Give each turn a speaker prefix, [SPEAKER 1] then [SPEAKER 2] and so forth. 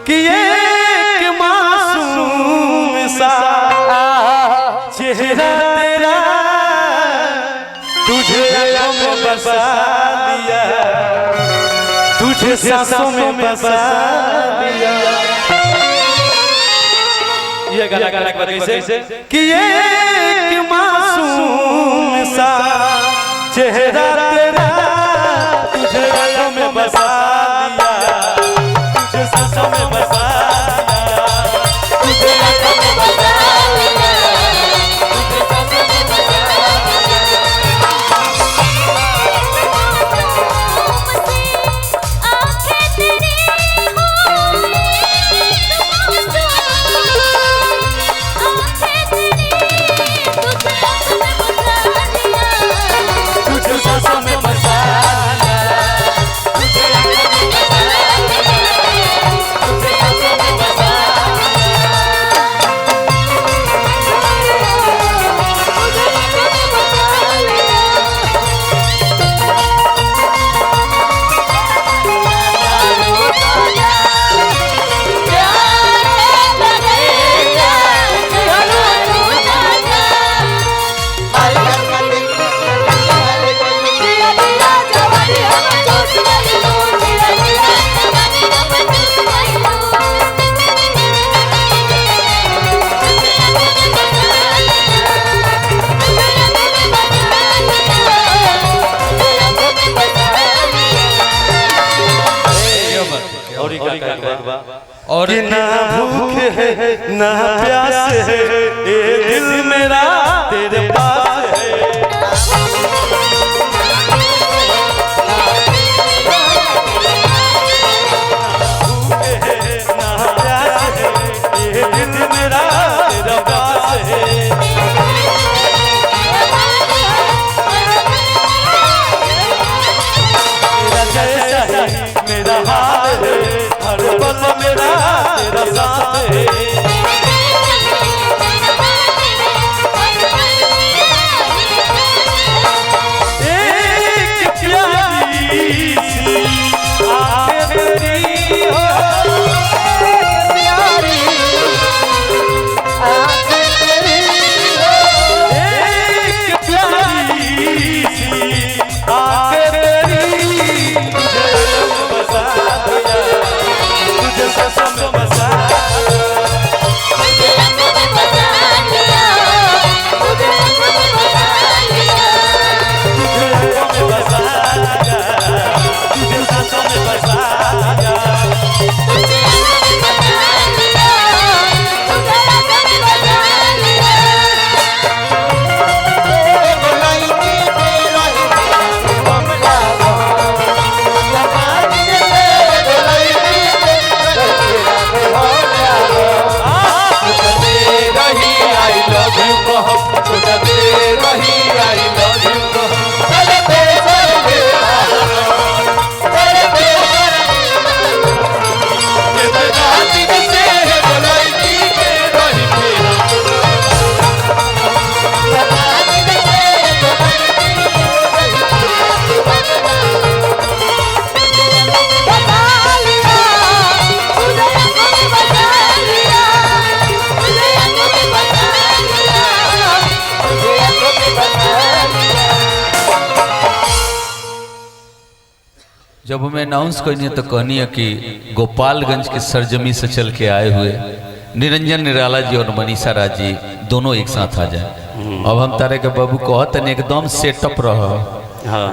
[SPEAKER 1] कि एक मासूम सा चेहरा तेरा तुझे आँखों में बसा दिया, तुझे सांसों में बसा दिया। ये गाना गाना कैसे कि एक मासूम सा चेहरा तेरा तुझे आँखों में बसा दिया, तुझे सांसों में बसा दिया, तुझे आँखों में बसा दिया, तुझे सांसों में बसा और ना भूख है ना प्यास है ये दिल मेरा तेरे पास है। भूख है ना प्यास है ये दिल मेरा तेरे पास है। मेरा जैसा ही मेरा हाल है, हर पल मेरा तेरा साथ है। एक प्यारी सी आँखें तेरी हो, प्यारी आँखें तेरी हो, एक प्यारी सी आँखें तेरी तुझे बसा दिया, तुझे सांसों में बसा
[SPEAKER 2] जब हमें अनाउंस करनी तो कहनी है कि गोपालगंज के सरजमी से चल के आए हुए निरंजन निराला जी और मनीषा राज जी दोनों एक साथ आ जाए। अब हम तारे के बाबू कहते एकदम सेटअप रहा।
[SPEAKER 1] हाँ।